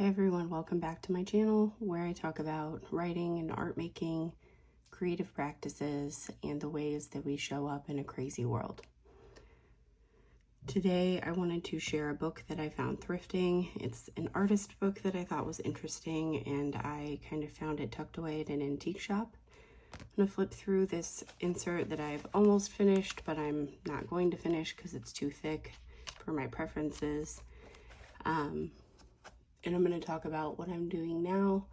Hey everyone, welcome back to my channel where I talk about writing and art making, creative practices, and the ways that we show up in a crazy world. Today I wanted to share a book that I found thrifting. It's an artist book that I thought was interesting, and I kind of found it tucked away at an antique shop. I'm going to flip through this insert that I've almost finished, but I'm not going to finish because it's too thick for my preferences. And I'm going to talk about what I'm doing now,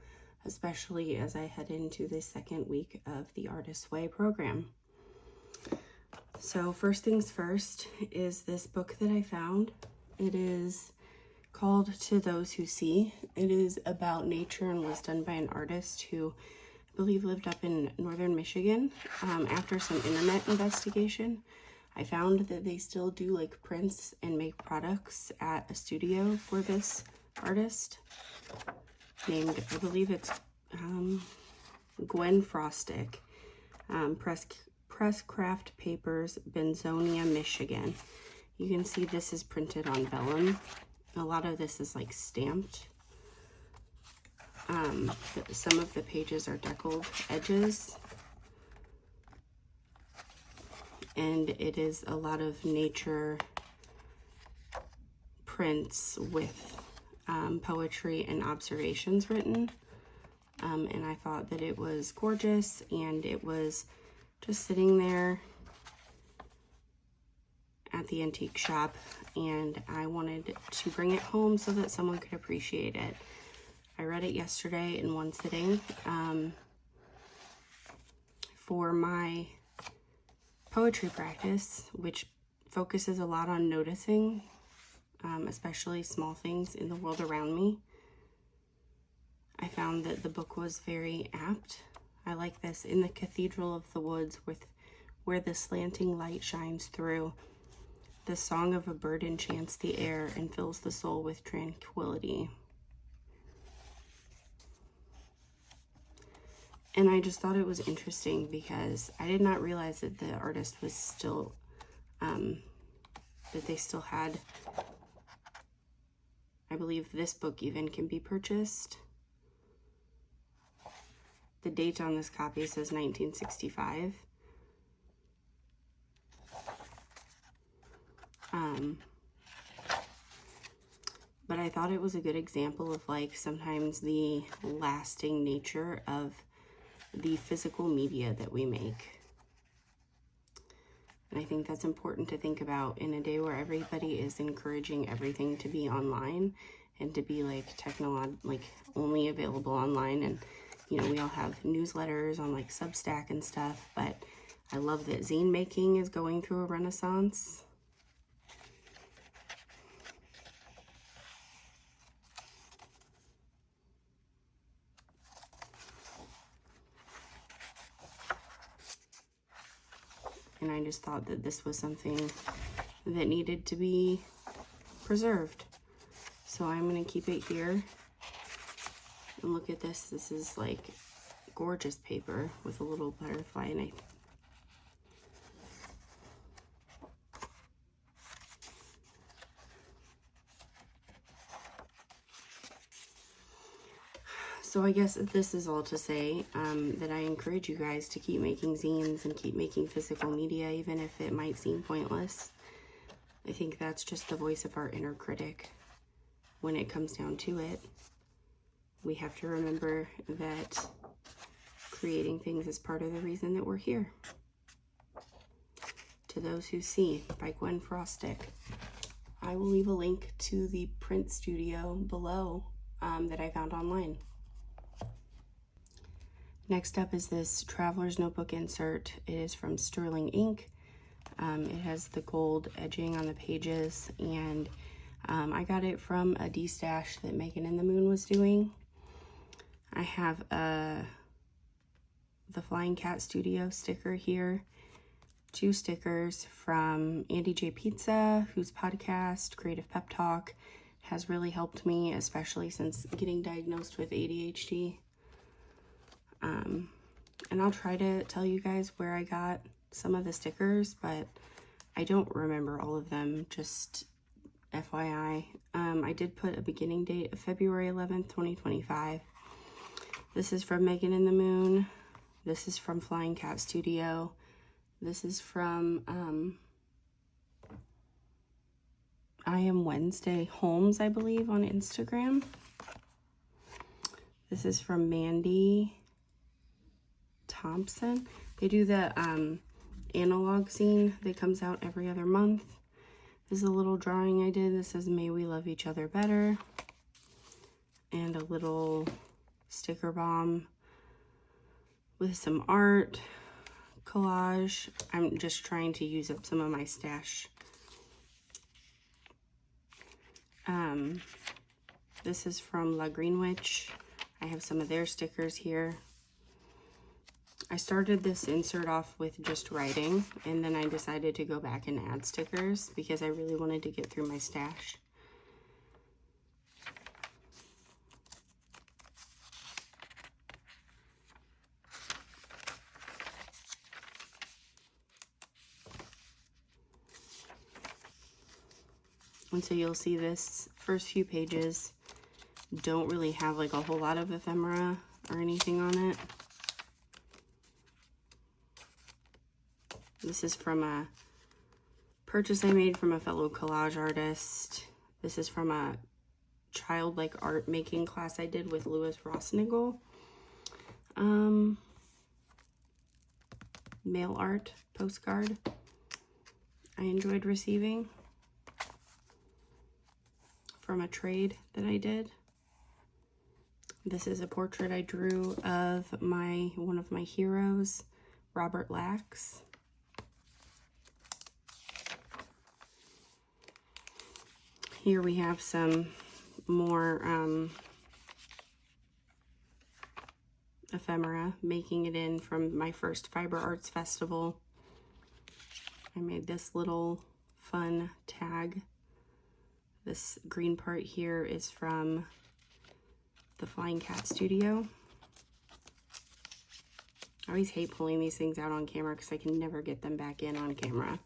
especially as I head into the second week of the Artist's Way program. So first things first is this book that I found. It is called To Those Who See. It is about nature and was done by an artist who I believe lived up in northern Michigan. After some internet investigation, I found that they still do like prints and make products at a studio for this artist named, I believe it's Gwen Frostic, Press Craft Papers, Benzonia, Michigan. You can see this is printed on vellum. A lot of this is like stamped. Some of the pages are deckled edges, and it is a lot of nature prints with poetry and observations written, and I thought that it was gorgeous, and it was just sitting there at the antique shop, and I wanted to bring it home so that someone could appreciate it. I read it yesterday in one sitting. For my poetry practice, which focuses a lot on noticing, especially small things in the world around me, I found that the book was very apt. I like this. In the cathedral of the woods, where the slanting light shines through, the song of a bird enchants the air and fills the soul with tranquility. And I just thought it was interesting because I did not realize that the artist was still, that they still had, I believe this book even can be purchased. The date on this copy says 1965. But I thought it was a good example of like sometimes the lasting nature of the physical media that we make. And I think that's important to think about in a day where everybody is encouraging everything to be online and to be like only available online. And, you know, we all have newsletters on like Substack and stuff, but I love that zine making is going through a renaissance. And I just thought that this was something that needed to be preserved. So I'm going to keep it here. And look at this. This is like gorgeous paper with a little butterfly in it. So I guess this is all to say that I encourage you guys to keep making zines and keep making physical media, even if it might seem pointless. I think that's just the voice of our inner critic. When it comes down to it, we have to remember that creating things is part of the reason that we're here. To Those Who See by Gwen Frostic. I will leave a link to the print studio below that I found online. Next up is this Traveler's Notebook insert. It is from Sterling Ink. It has the gold edging on the pages, and I got it from a D-stash that Meghann And The Moon was doing. I have the Flying Cat Studio sticker here, 2 stickers from Andy J. Pizza, whose podcast, Creative Pep Talk, has really helped me, especially since getting diagnosed with ADHD. And I'll try to tell you guys where I got some of the stickers, but I don't remember all of them just FYI. I did put a beginning date of February 11th, 2025. This is from Meghann And The Moon. This is from Flying Cat Studio. This is from I Am Wednesday Holmes, I believe, on Instagram. This is from Mandy Thompson. They do the analog zine that comes out every other month. This is a little drawing I did. This says, "May we love each other better." And a little sticker bomb with some art, collage. I'm just trying to use up some of my stash. This is from La Green Witch. I have some of their stickers here. I started this insert off with just writing, and then I decided to go back and add stickers because I really wanted to get through my stash. And so you'll see this first few pages don't really have like a whole lot of ephemera or anything on it. This is from a purchase I made from a fellow collage artist. This is from a childlike art making class I did with Louis Rossnigel. Mail art postcard I enjoyed receiving from a trade that I did. This is a portrait I drew of one of my heroes, Robert Lax. Here we have some more ephemera, making it in from my first Fiber Arts Festival. I made this little fun tag. This green part here is from the Flying Cat Studio. I always hate pulling these things out on camera because I can never get them back in on camera.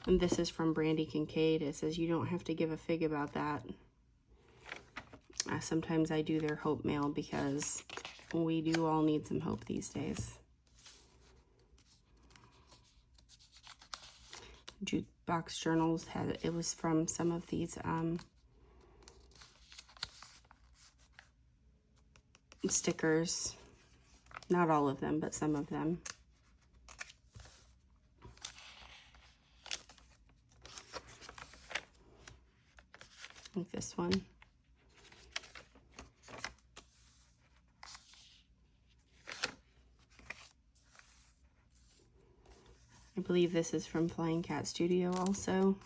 And this is from Brandy Kincaid. It says, "You don't have to give a fig about that." Sometimes I do their hope mail because we do all need some hope these days. Jukebox Journals it was from some of these stickers. Not all of them, but some of them. Like this one. I believe this is from Flying Cat Studio also.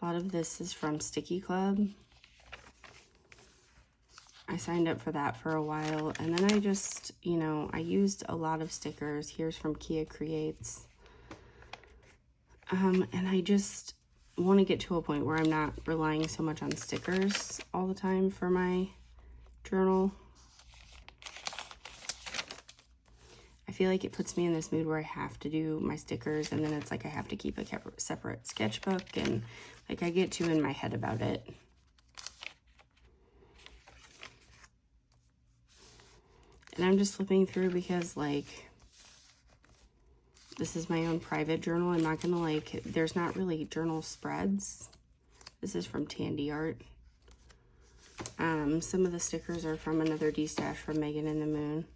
A lot of this is from Sticky Club. I signed up for that for a while, and then I just, I used a lot of stickers. Here's from Kia Creates. And I just want to get to a point where I'm not relying so much on stickers all the time for my journal. I feel like it puts me in this mood where I have to do my stickers, and then it's like I have to keep a separate sketchbook, and like I get too in my head about it. And I'm just flipping through because this is my own private journal. I'm not gonna there's not really journal spreads. This is from Tandy Art. Some of the stickers are from another D-stash from Meghann And The Moon.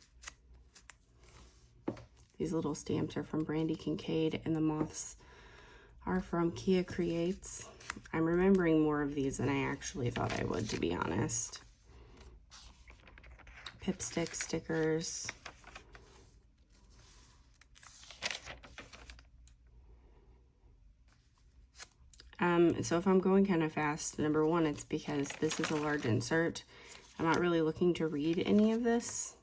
These little stamps are from Brandy Kincaid, and the moths are from Kia Creates. I'm remembering more of these than I actually thought I would, to be honest. Pipstick stickers. So if I'm going kind of fast, number one, it's because this is a large insert. I'm not really looking to read any of this.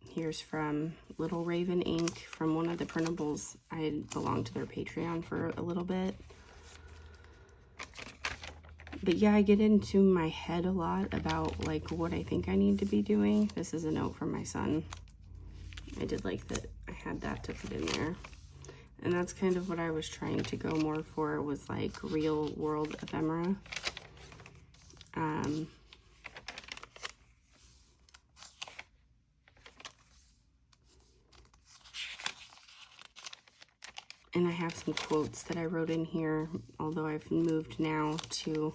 Here's from Little Raven Ink, from one of the printables. I belonged to their Patreon for a little bit. But yeah, I get into my head a lot about like what I think I need to be doing. This is a note from my son. I did like that I had that to put in there. And that's kind of what I was trying to go more for, was like real world ephemera. And I have some quotes that I wrote in here, although I've moved now to,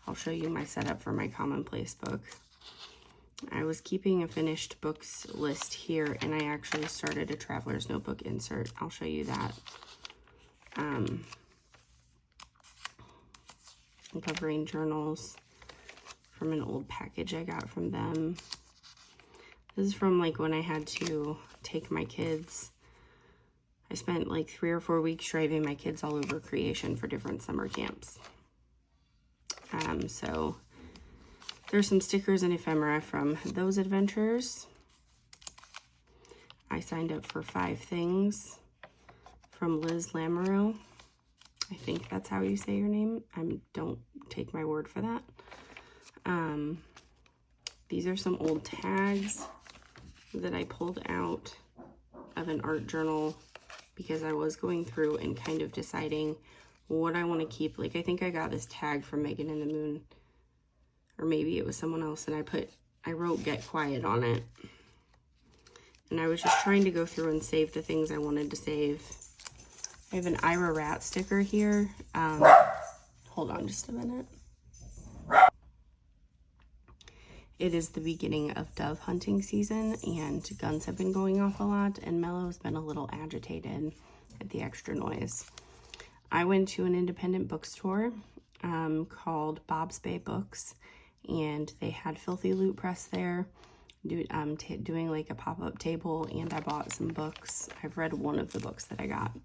I'll show you my setup for my commonplace book. I was keeping a finished books list here, and I actually started a traveler's notebook insert. I'll show you that. Covering journals from an old package I got from them. This is from like when I had to take my kids. I spent like 3 or 4 weeks driving my kids all over creation for different summer camps. So there's some stickers and ephemera from those adventures. I signed up for 5 things from Liz Lamoureux. I think that's how you say your name. Don't take my word for that. These are some old tags that I pulled out of an art journal because I was going through and kind of deciding what I want to keep. Like, I think I got this tag from Meghann And The Moon, or maybe it was someone else, and I wrote "Get Quiet" on it. And I was just trying to go through and save the things I wanted to save. I have an Ira Rat sticker here. Hold on just a minute. It is the beginning of dove hunting season, and guns have been going off a lot, and Mellow's been a little agitated at the extra noise. I went to an independent bookstore called Bob's Bay Books, and they had Filthy Loot Press there, doing like a pop-up table, and I bought some books. I've read one of the books that I got.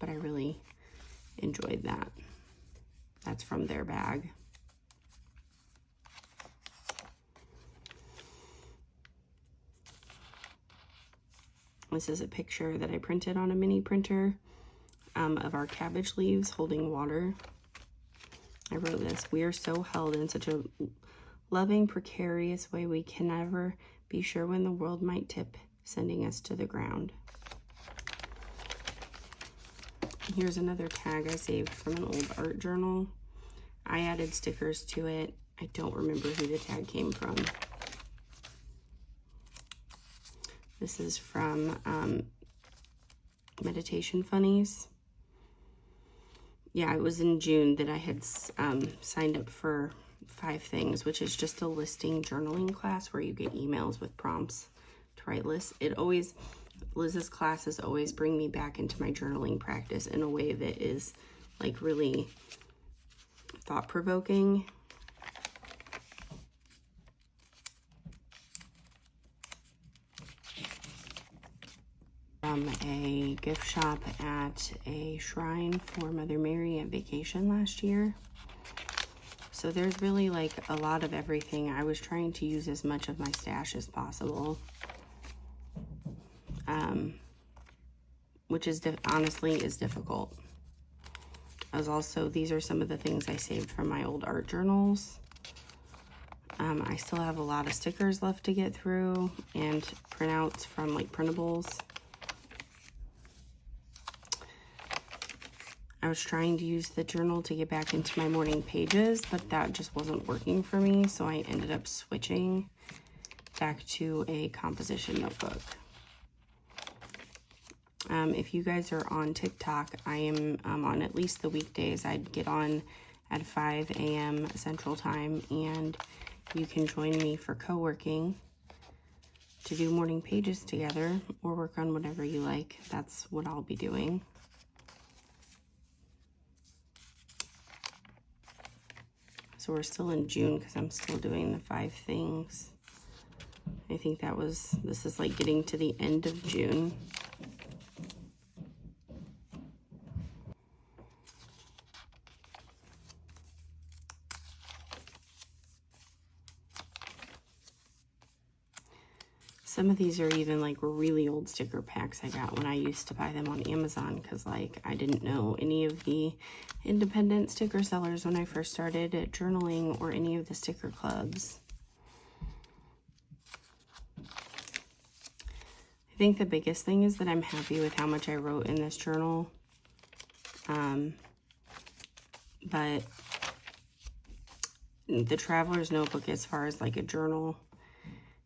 But I really enjoyed that. That's from their bag. This is a picture that I printed on a mini printer of our cabbage leaves holding water. I wrote this: "We are so held in such a loving, precarious way, we can never be sure when the world might tip, sending us to the ground." Here's another tag I saved from an old art journal. I added stickers to it. I don't remember who the tag came from. This is from Meditation Funnies. Yeah, it was in June that I had signed up for 5 things, which is just a listing journaling class where you get emails with prompts to write lists. Liz's classes always bring me back into my journaling practice in a way that is like really thought-provoking. From a gift shop at a shrine for Mother Mary at vacation last year. So there's really like a lot of everything. I was trying to use as much of my stash as possible. Which is honestly is difficult. These are some of the things I saved from my old art journals. I still have a lot of stickers left to get through, and printouts from like printables. I was trying to use the journal to get back into my morning pages, but that just wasn't working for me, so I ended up switching back to a composition notebook. If you guys are on TikTok, I am on at least the weekdays. I'd get on at 5 a.m. Central Time, and you can join me for co-working to do morning pages together or work on whatever you like. That's what I'll be doing. So we're still in June because I'm still doing the 5 things. I think this is like getting to the end of June. Some of these are even like really old sticker packs I got when I used to buy them on Amazon, because like I didn't know any of the independent sticker sellers when I first started journaling, or any of the sticker clubs. I think the biggest thing is that I'm happy with how much I wrote in this journal. But the Traveler's Notebook, as far as like a journal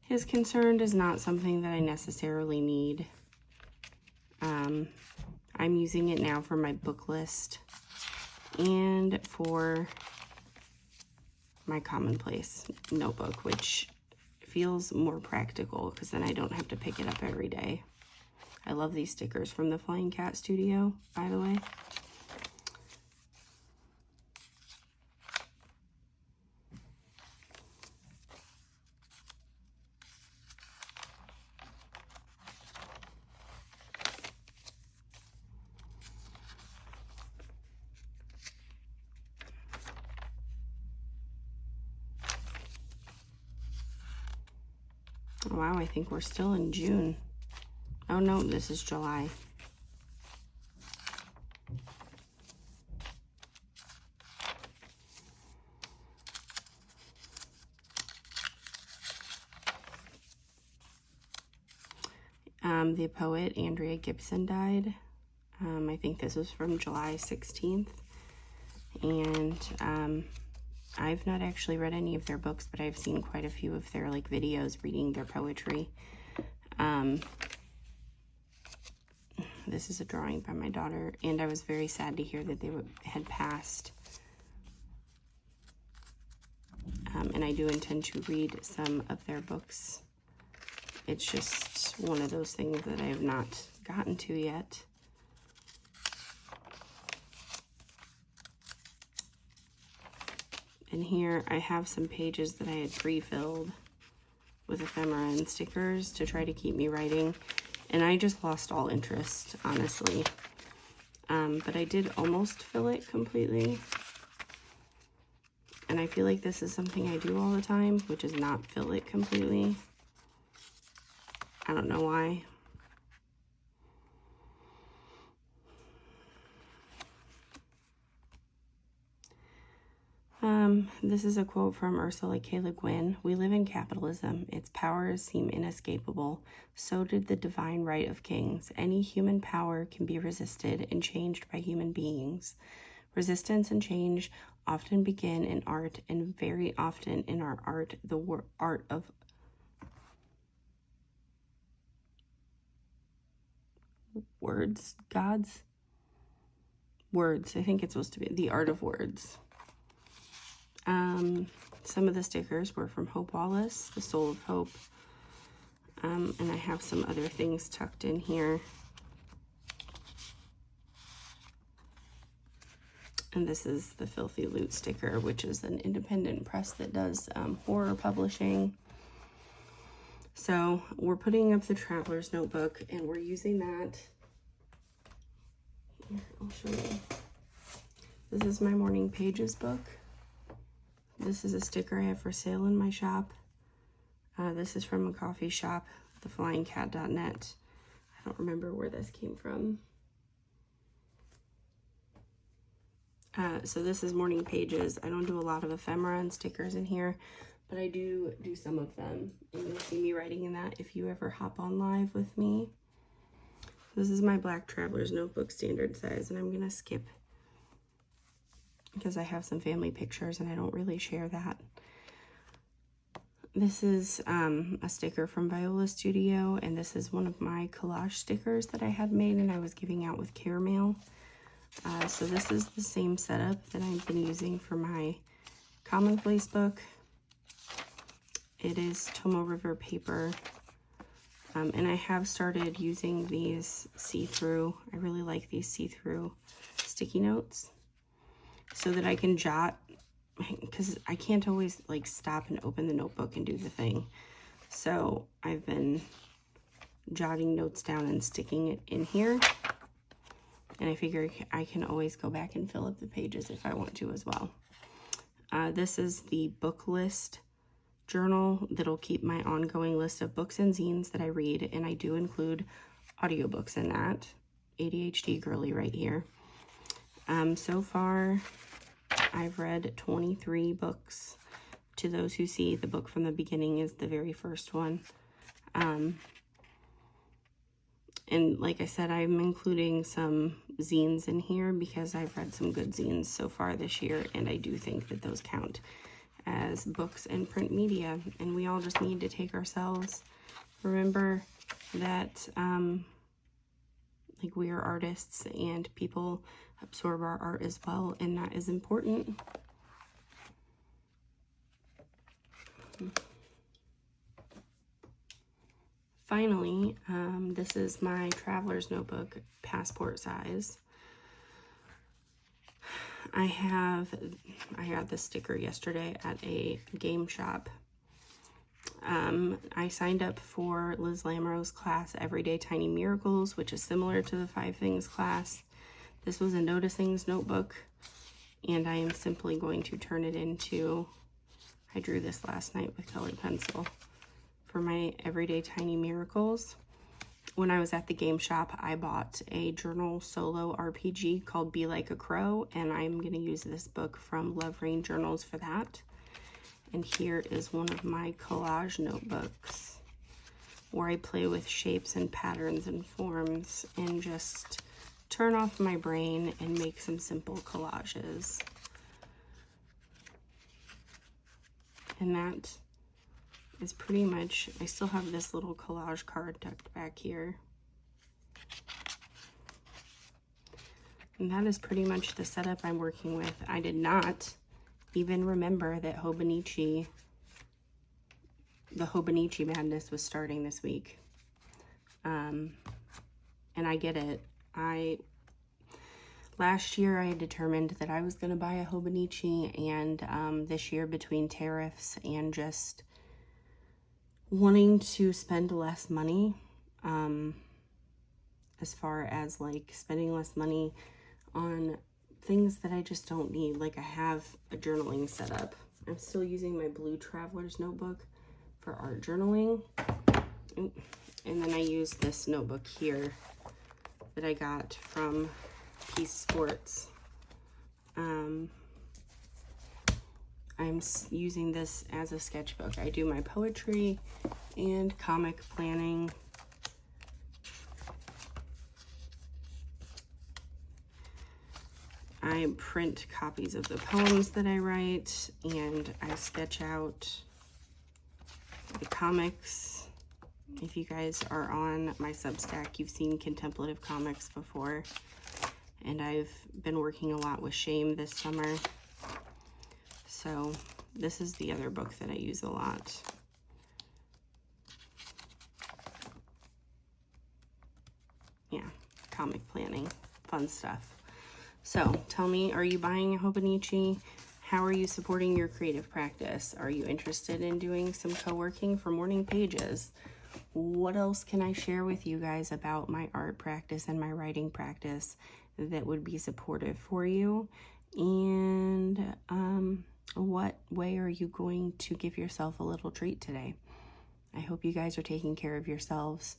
is concerned, is not something that I necessarily need. I'm using it now for my book list and for my commonplace notebook, which feels more practical because then I don't have to pick it up every day. I love these stickers from the Flying Cat Studio, by the way. Wow, I think we're still in June. Oh no, this is July. The poet Andrea Gibson died. I think this was from July 16th. And I've not actually read any of their books, but I've seen quite a few of their like videos reading their poetry. This is a drawing by my daughter, and I was very sad to hear that they had passed. And I do intend to read some of their books. It's just one of those things that I have not gotten to yet. And here I have some pages that I had pre-filled with ephemera and stickers to try to keep me writing. And I just lost all interest, honestly. But I did almost fill it completely. And I feel like this is something I do all the time, which is not fill it completely. I don't know why. This is a quote from Ursula K. Le Guin. "We live in capitalism. Its powers seem inescapable. So did the divine right of kings. Any human power can be resisted and changed by human beings. Resistance and change often begin in art, and very often in our art, the art of words, gods? Words. I think it's supposed to be the art of words." Some of the stickers were from Hope Wallace, The Soul of Hope. And I have some other things tucked in here. And this is the Filthy Loot sticker, which is an independent press that does horror publishing. So we're putting up the Traveler's Notebook, and we're using that. Here, I'll show you. This is my Morning Pages book. This is a sticker I have for sale in my shop. This is from a coffee shop, theflyingcat.net. I don't remember where this came from. So this is Morning Pages. I don't do a lot of ephemera and stickers in here, but I do some of them. And you'll see me writing in that if you ever hop on live with me. This is my black Traveler's Notebook standard size, and I'm gonna skip because I have some family pictures and I don't really share that. This is a sticker from Viola Studio, and this is one of my collage stickers that I had made and I was giving out with care mail. So this is the same setup that I've been using for my commonplace book. It is Tomoe River paper. And I have started using these see-through. I really like these see-through sticky notes so that I can jot, because I can't always like stop and open the notebook and do the thing. So I've been jotting notes down and sticking it in here. And I figure I can always go back and fill up the pages if I want to as well. This is the book list journal that'll keep my ongoing list of books and zines that I read, and I do include audiobooks in that. ADHD girly right here. So far, I've read 23 books. To those who see, the book from the beginning is the very first one. And like I said, I'm including some zines in here because I've read some good zines so far this year, and I do think that those count as books and print media. And we all just need to take ourselves, remember that like we are artists and people absorb our art as well, and that is important. Finally, this is my traveler's notebook, passport size. I got this sticker yesterday at a game shop. I signed up for Liz Lamoureux's class, Everyday Tiny Miracles, which is similar to the 5 Things class. This was a Noticings notebook, and I am simply going to turn it into, I drew this last night with colored pencil, for my Everyday Tiny Miracles. When I was at the game shop, I bought a journal solo RPG called Be Like a Crow, and I'm going to use this book from Love Rain Journals for that. And here is one of my collage notebooks where I play with shapes and patterns and forms and just turn off my brain and make some simple collages. And that is pretty much, I still have this little collage card tucked back here. And that is pretty much the setup I'm working with. I did not even remember that the Hobonichi madness was starting this week. And I get it. Last year I had determined that I was going to buy a Hobonichi, and this year, between tariffs and just wanting to spend less money, as far as like spending less money on things that I just don't need. Like I have a journaling setup. I'm still using my blue traveler's notebook for art journaling. And then I use this notebook here that I got from Peace Sports. I'm using this as a sketchbook. I do my poetry and comic planning. I print copies of the poems that I write, and I sketch out the comics. If you guys are on my Substack, you've seen contemplative comics before, and I've been working a lot with shame this summer. So this is the other book that I use a lot. Yeah, comic planning, fun stuff. So tell me, are you buying a Hobonichi? How are you supporting your creative practice? Are you interested in doing some co-working for morning pages? What else can I share with you guys about my art practice and my writing practice that would be supportive for you? And what way are you going to give yourself a little treat today? I hope you guys are taking care of yourselves.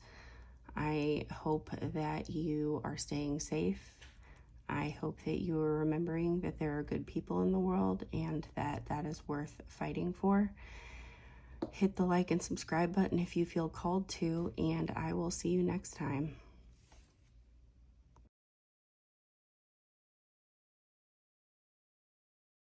I hope that you are staying safe. I hope that you are remembering that there are good people in the world and that that is worth fighting for. Hit the like and subscribe button if you feel called to, and I will see you next time.